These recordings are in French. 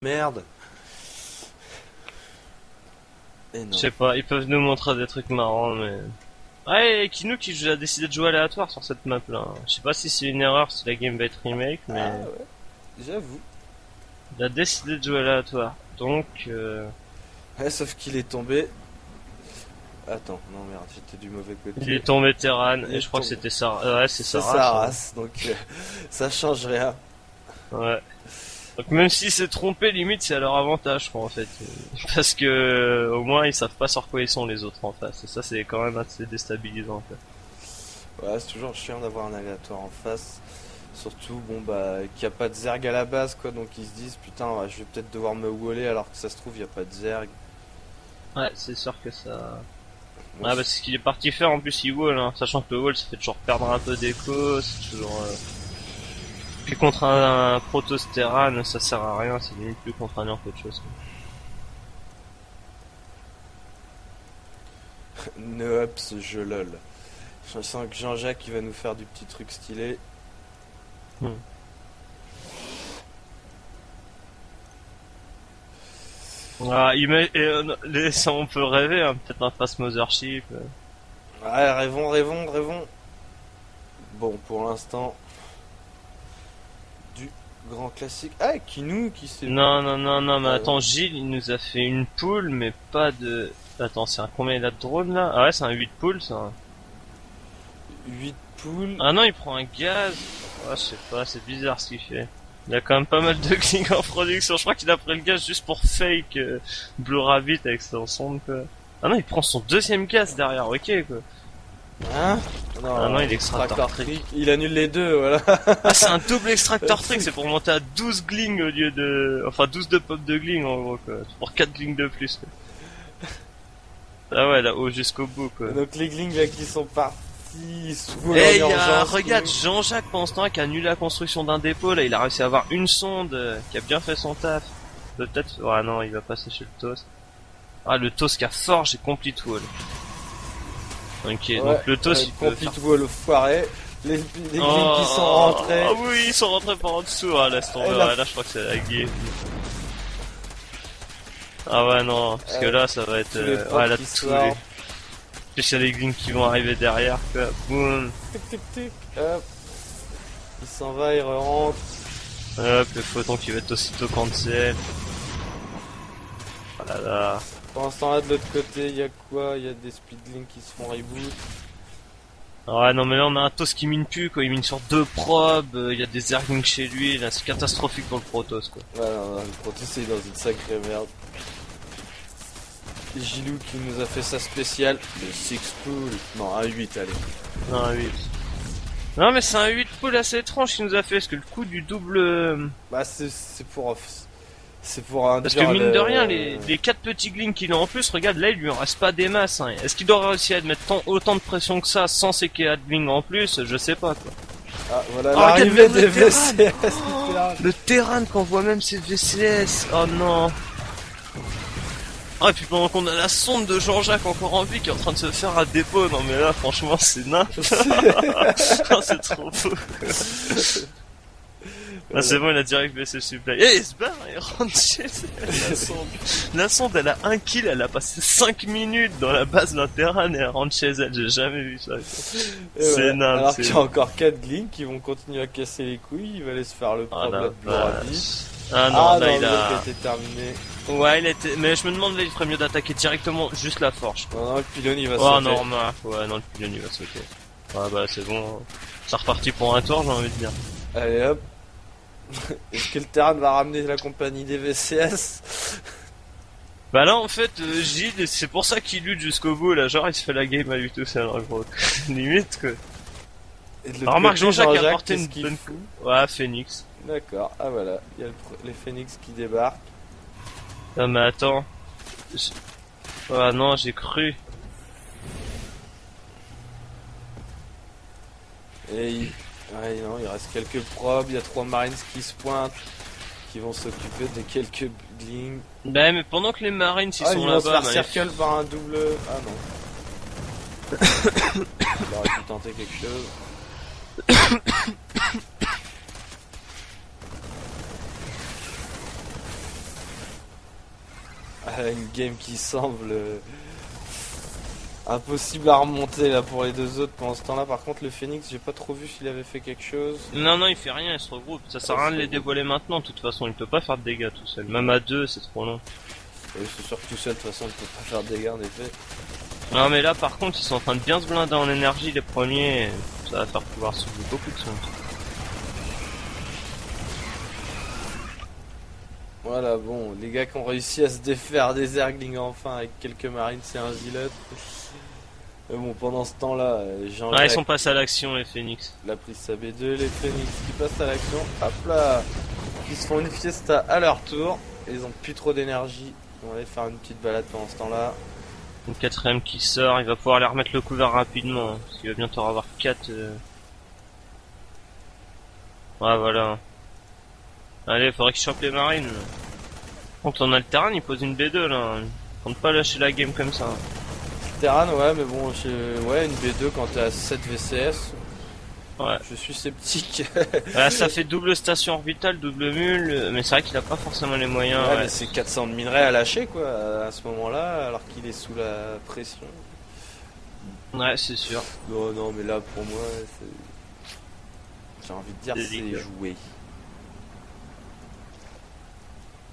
Merde. Et Je non. sais pas, ils peuvent nous montrer des trucs marrants, mais... Ouais, Kinu qui a décidé de jouer aléatoire sur cette map là. Je sais pas si c'est une erreur si la game va être remake, Ah mais ouais, j'avoue. il a décidé de jouer aléatoire. Donc, Ouais, sauf qu'il est tombé. Attends, non merde, j'étais du mauvais il est côté. tombé Terran, Il et est je crois que tombé. c'était ça. Ouais, c'est C'est sa sa race, hein. race, donc ça change rien. Ouais. Donc même s'il s'est trompé, limite c'est à leur avantage, quoi, en fait. Parce que, au moins ils savent pas sur quoi ils sont les autres en face. Et ça c'est quand même assez déstabilisant, en fait. Ouais, c'est toujours chiant d'avoir un aléatoire en face. Surtout, bon bah, qu'il n'y a pas de zerg à la base, quoi. Donc ils se disent, putain, ouais, je vais peut-être devoir me waller alors que ça se trouve, il n'y a pas de zerg. Ouais, c'est sûr que ça... Moi, Ouais, bah, c'est ce qu'il est parti faire en plus, il wall, hein. Sachant que le wall, ça fait toujours perdre un peu d'écho, c'est toujours. Puis contre un Protostéran, ça sert à rien, c'est limite plus contraignant qu'autre chose, quoi. no ups, je lol. Je sens que Jean-Jacques il va nous faire du petit truc stylé. Hmm. Ah, ça, on peut rêver, hein, peut-être un Fast Mothership. Ouais, rêvons, rêvons, rêvons. Bon, pour l'instant, du grand classique. Ah, Kinou qui s'est... Non, non, non, non, mais Ah non. attends, Gilles, il nous a fait une poule, mais pas de... Attends, c'est un combien il a de drones là? Ah ouais, c'est un 8 poules, ça. 8 poules. Ah non, il prend un gaz. Ah, je sais pas, c'est bizarre ce qu'il fait. Il y a quand même pas mal de clics en production. Je crois qu'il a pris le gaz juste pour fake Blue Rabbit avec son sonde, quoi. Ah non, il prend son deuxième gaz derrière, ok, quoi. Hein? Ah non, Non, il est extracteur extractor trick. trick. Il annule les deux, voilà. Ah, c'est un double extracteur trick, c'est pour monter à 12 glings au lieu de... Enfin, 12 de pop de gling, en gros, quoi. C'est pour 4 glings de plus, quoi. Ah ouais, là-haut jusqu'au bout, quoi. Donc les glings là qui sont partis sous en Eh, il y a, urgence. regarde, Kinou. Jean-Jacques, pendant ce temps qui a annulé la construction d'un dépôt, là, il a réussi à avoir une sonde, qui a bien fait son taf. Peut-être, ouais, non, il va passer chez le Toast. Ah, le Toast qui a forge et complete wall. Ok, Ouais, donc le Toast, il peut faire... complete wall foiré. Les glings qui sont Oh, rentrés. ah oui, ils sont rentrés par en dessous, ah, laisse tomber, Et ouais, là, je crois que c'est la guerre. Ah ouais, non, parce que euh, là, ça va être, tous les ouais, procs là, qui tous les sortent. spécial glings qui vont arriver derrière, quoi. Boum. Tic tic tic. Hop. Il s'en va, il rentre. Hop, le photon qui va être aussitôt cancel. Ah là là. Pendant ce temps-là, de l'autre côté, il y a quoi? Il y a des speedlings qui se font reboot. Ouais, non, mais là, on a un Toast qui mine plus, quoi. Il mine sur 2 probes, il y a des zerglings chez lui, là, c'est catastrophique pour le Protoss, quoi. Ouais, non, le Protoss est dans une sacrée merde. Gilou qui nous a fait sa spéciale. Le 6 pool. Non, un 8, allez. Non, un 8. Non, mais c'est un 8 pool assez étrange qu'il nous a fait, parce que le coup du double... Bah, c'est pour. C'est pour Parce que induire mine de rien, le. les 4 petits glings qu'il a en plus, regarde, là, il lui en reste pas des masses, hein. Est-ce qu'il doit réussir à mettre autant de pression que ça sans ses 4 glings en plus? Je sais pas, quoi. Ah, voilà Oh, regarde, l'arrivée même des le Terran. VCS. Oh, le Terran qu'on voit même ses VCS. Oh non. Ah, et puis pendant qu'on a la sonde de Jean-Jacques encore en vie qui est en train de se faire à dépôt, non mais là franchement c'est nain. Oh, c'est trop beau. Ah c'est bon, il a direct baissé le supply. Eh, il se barre, il rentre chez elle, la sonde. La sonde elle a 1 kill, elle a passé 5 minutes dans la base d'un terrain et elle rentre chez elle, j'ai jamais vu ça. Et C'est voilà. nain, Alors c'est... qu'il y a encore 4 glings qui vont continuer à casser les couilles. Il va aller se faire le Ah problème la de Bloradi. vache. Ah non, Ah là non, il le a... a été terminé. Ouais, il était... Mais je me demande là, il ferait mieux d'attaquer directement juste la forge. Non, non, le pylône il va Oh sauter. non, ouais, non, le pylône il va sauter. Ouais, bah c'est bon. C'est reparti pour un tour, j'ai envie de dire. Allez hop. Est-ce que le terrain va ramener la compagnie des VCS? Bah là, en fait, Gilles, c'est pour ça qu'il lutte jusqu'au bout, là. Genre, il se fait la game à lui tout seul, en gros. Limite, quoi. Et de Alors, l'autre remarque, côté, Jean-Jacques a Jean-Jacques, apporté qu'est-ce une qu'il bonne... fout? Ouais, Phoenix. D'accord, ah voilà, il y a les phénix qui débarquent. Non, mais attends. Je- Ah non, j'ai cru. Et ouais, non, il reste quelques probes, il y a 3 marines qui se pointent, qui vont s'occuper de quelques glings. Bah, mais pendant que les marines, ils Ah, sont ils vont se là-bas, faire bah, circle par un double... Ah non. Il aurait pu tenter quelque chose. une game qui semble impossible à remonter là pour les deux autres pendant ce temps-là. Par contre, le Phoenix, j'ai pas trop vu s'il avait fait quelque chose. Non, non, il fait rien, il se regroupe. Ça sert à rien de les dévoiler maintenant, de toute façon, il peut pas faire de dégâts tout seul. Même à deux, c'est trop long. Oui, c'est sûr que tout seul, de toute façon, il peut pas faire de dégâts en effet. Non, mais là, par contre, ils sont en train de bien se blinder en énergie, les premiers. Et ça va faire pouvoir soulever beaucoup de son. Voilà, bon, les gars qui ont réussi à se défaire des Zerglings enfin avec quelques marines, c'est un gilet. Mais bon, pendant ce temps-là, Jean Ah, ils sont passés à l'action, les Phoenix. il a pris sa B2, les Phoenix qui passent à l'action, hop là, ils se font une fiesta à leur tour, et ils ont plus trop d'énergie. On va aller faire une petite balade pendant ce temps-là. Le quatrième qui sort, il va pouvoir aller remettre le couvert rapidement, hein, parce qu'il va bientôt avoir 4. Ouais, voilà. Allez, faudrait qu'il chope les marines. Quand on a le terrain, il pose une B2 là. Compte pas lâcher la game comme ça. Terran, ouais, mais bon, ouais, une B2 quand t'es à 7 VCS, Ouais. je suis sceptique. Là, ça fait double station orbitale, double mule, mais c'est vrai qu'il a pas forcément les moyens. Ouais, Ouais. mais c'est 400 de minerais à lâcher quoi, à ce moment-là, alors qu'il est sous la pression. Ouais, c'est sûr. Non, non, mais là, pour moi, j'ai envie de dire, C'est c'est dégueu. joué.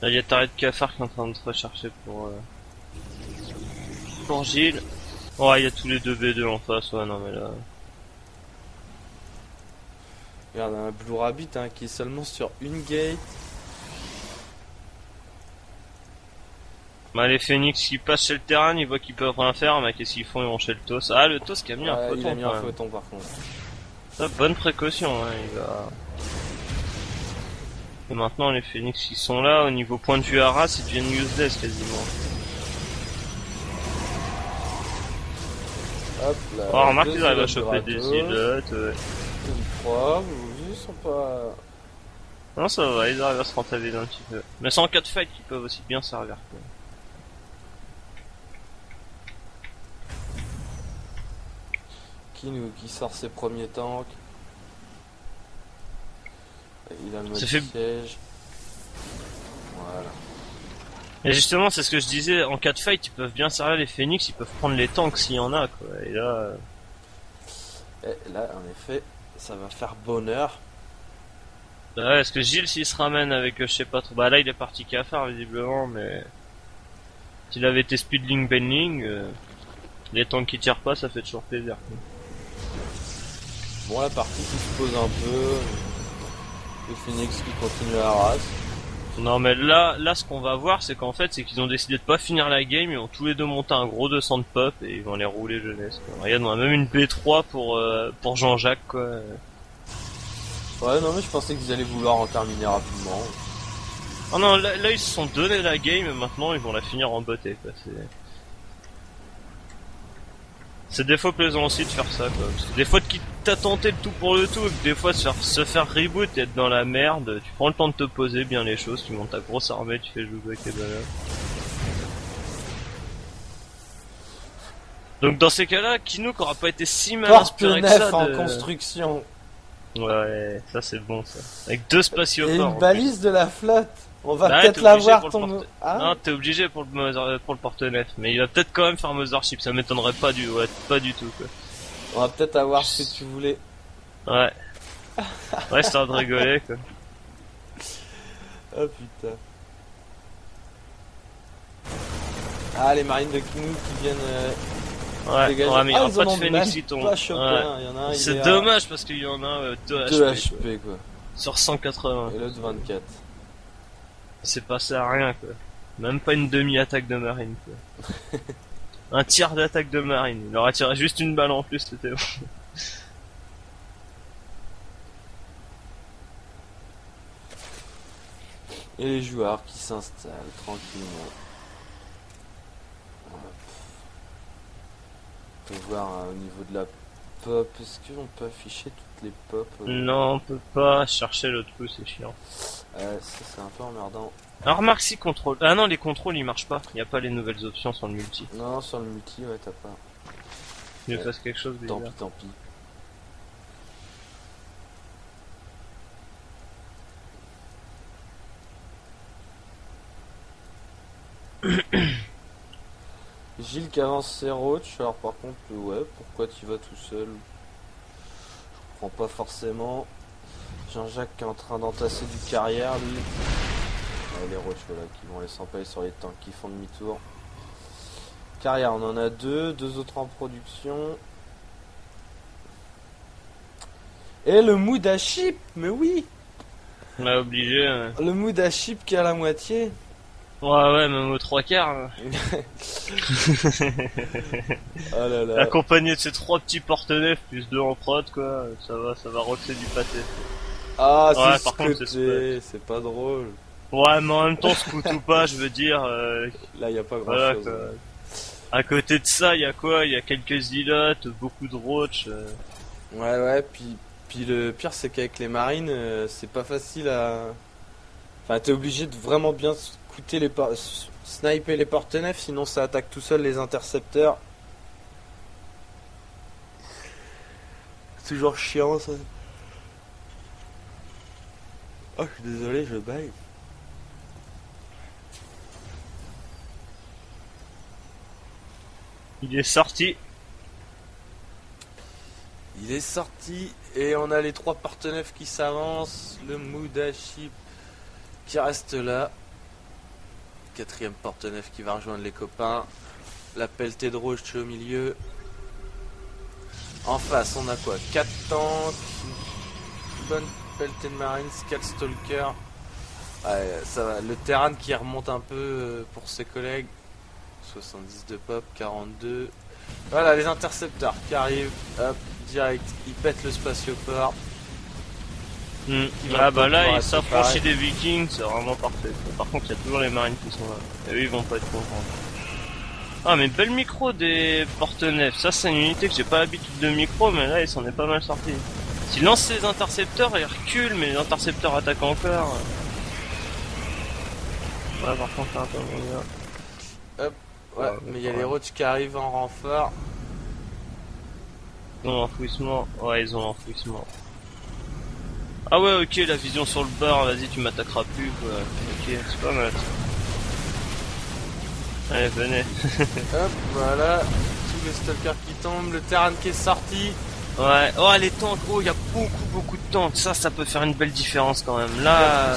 Là, il y a Tarek Cafard qui est en train de se rechercher pour Gilles. Ouais, il y a tous les deux B2 en face, ouais, non mais là... Regarde, un Blue Rabbit hein, qui est seulement sur une gate. Bah, les Phoenix qui passent chez le terrain, ils voient qu'ils peuvent rien faire, mais qu'est-ce qu'ils font? Ils vont chez le TOS. Ah, le TOS qui a mis un Ouais, photon. il a mis quand un même. photon par contre. Ça, bonne précaution, hein, il va... Et maintenant, les Phoenix qui sont là, au niveau point de vue Arras, ils deviennent useless quasiment. Hop là. Oh, remarque, deux ils arrivent à îlots choper de des Ratos, îlots, ouais. une proie, vous ils sont pas... Non, ça va, ils arrivent à se rentabiliser un petit peu. Mais c'est en cas de fight qu'ils peuvent aussi bien servir, quoi. Qui sort ses premiers tanks. Il a le mode Ça fait- siège. Voilà. Et justement, c'est ce que je disais, en cas de fight, ils peuvent bien servir les Phoenix, ils peuvent prendre les tanks s'il y en a, quoi. Et là... Et là, en effet, ça va faire bonheur. Bah ouais, est-ce que Gilles, s'il se ramène avec, je sais pas trop... Bah là, il est parti cafard, visiblement, mais... S'il avait été speedling, benling, les tanks qui tirent pas, ça fait toujours plaisir, quoi. Bon, la partie qui se pose un peu. Le Phoenix qui continue à race. Non mais là ce qu'on va voir c'est qu'en fait c'est qu'ils ont décidé de pas finir la game, ils ont tous les deux monté un gros 200 de pop et ils vont les rouler jeunesse quoi. Regarde, on a même une B3 pour Jean-Jacques quoi. Ouais, non, mais je pensais qu'ils allaient vouloir en terminer rapidement. Oh non là ils se sont donné la game et maintenant ils vont la finir en beauté quoi. C'est des fois plaisant aussi de faire ça quoi. Parce que des fois t'as tenté le tout pour le tout et que des fois se faire reboot et être dans la merde, tu prends le temps de te poser bien les choses, tu montes ta grosse armée, tu fais jouer avec les bonhommes. Donc dans ces cas-là, Kinook aura pas été si mal Porte inspiré que ça neuf en de... construction. Ouais, ça c'est bon ça. Avec deux Et spatioports. une balise de la flotte. On va Bah ouais, peut-être t'es la obligé voir pour le ton... porte- Ah, Non, t'es obligé pour le porte-nef, mais il va peut-être quand même faire Mothership, ça m'étonnerait pas pas du tout quoi. on va peut-être avoir ce que tu voulais. Ouais. Ouais, histoire de rigoler quoi. Oh putain. Ah, les marines de Kinook qui viennent Ouais, dégager. ouais, mais il y Ah, aura ils pas en de ont Phoenix même qui tombe. pas chopé Ouais. un. Il y en a un, il C'est est à dommage parce qu'il y en a 2 2 HP, quoi. HP quoi. Sur 180. Et l'autre 24. C'est passé à rien quoi. Même pas une demi-attaque de marine quoi. Un tiers d'attaque de marine. Il aurait tiré juste une balle en plus, c'était bon. Et les joueurs qui s'installent tranquillement. Hop. On peut voir hein, au niveau de la pop. Est-ce qu'on peut afficher toutes les pop Non, on peut pas chercher l'autre coup, c'est chiant. Ça c'est un peu emmerdant. Alors remarque si contrôle. Ah non, les contrôles ils marchent pas. Il y a pas les nouvelles options sur le multi. Non, sur le multi, ouais, t'as pas. Il fasse quelque chose Tant bizarre. pis, tant pis. Gilles qui avance ses roach. Alors par contre, ouais, pourquoi tu vas tout seul? Je comprends pas forcément. Jean-Jacques qui est en train d'entasser du carrière, lui. Ouais, les roach, voilà, qui vont aller s'empailler sur les tanks qui font demi-tour. Carrière, on en a deux autres en production. Et le mood à chip, mais oui! On a obligé. Le mood à chip qui est à la moitié. Ouais, même aux trois quarts. Oh là là. Accompagné de ces 3 petits porte-nefs plus 2 en prod, quoi. Ça va roxer du pâté. Ah, Ouais, c'est par contre, c'est pas drôle. Ouais, mais en même temps, scout ou pas, je veux dire. Là, y a pas grand Voilà, chose. quoi. À côté de ça, y a quoi? Y a quelques îlots, beaucoup de roach. Ouais, puis le pire, c'est qu'avec les marines, c'est pas facile à. Enfin, t'es obligé de vraiment bien scouter sniper les porte-nefs, sinon ça attaque tout seul les intercepteurs. C'est toujours chiant ça. Oh, je suis désolé, je baille. Il est sorti. Il est sorti et on a les 3 porte-nefs qui s'avancent. Le Mudaship qui reste là. 4ème porte-nef qui va rejoindre les copains. La pelletée de roche au milieu. En face, on a quoi? 4 tanks. Une bonne pelletée de marines, 4 stalkers. Ouais, ça va. Le terrain qui remonte un peu pour ses collègues. 70 de pop, 42. Voilà, les intercepteurs qui arrivent. Hop, direct. Ils pètent le spatioport. Ah bah là, il s'affranchit des vikings, c'est vraiment parfait. Par contre, il y a toujours les marines qui sont là. Et eux, ils vont pas être contents. Ah, mais bel micro des porte-nefs. Ça, c'est une unité que j'ai pas l'habitude de micro, mais là, il s'en est pas mal sorti. S'il lance ses intercepteurs, il recule, mais les intercepteurs attaquent encore. Ouais, par contre, là, un peu moins. Hop, ouais, mais il y a les roach qui arrivent en renfort. Ils ont l'enfouissement. Ouais, ils ont l'enfouissement. Ah ouais, ok, la vision sur le bar, vas-y, tu m'attaqueras plus, quoi. Ok, c'est pas mal. Allez, venez. Hop, voilà. Tous les stalkers qui tombent, le terrain qui est sorti. Ouais, oh, les tanks, oh, il y a beaucoup de tanks. Ça peut faire une belle différence quand même. Là,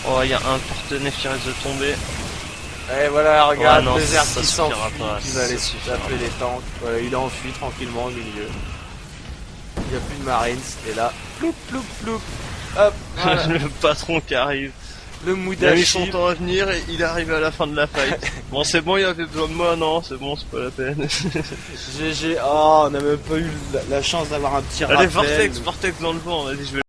oh, il y a un porte-nef qui risque de tomber. Et voilà, regarde, non, les airs ça qui suffira s'enfuient, pas, qui va aller ça suffira taper les tanks. Voilà, il est enfui tranquillement au milieu. Il n'y a plus de marines, et là, ploup. Hop, voilà. Le patron qui arrive. Le Il a mis son Mudaship. temps à venir et il arrive à la fin de la fight. Bon, c'est bon, il avait besoin de moi, non, c'est bon, c'est pas la peine. GG. Oh, on n'a même pas eu la chance d'avoir un petit Allez, rappel. Vortex dans le vent, vas-y, je vais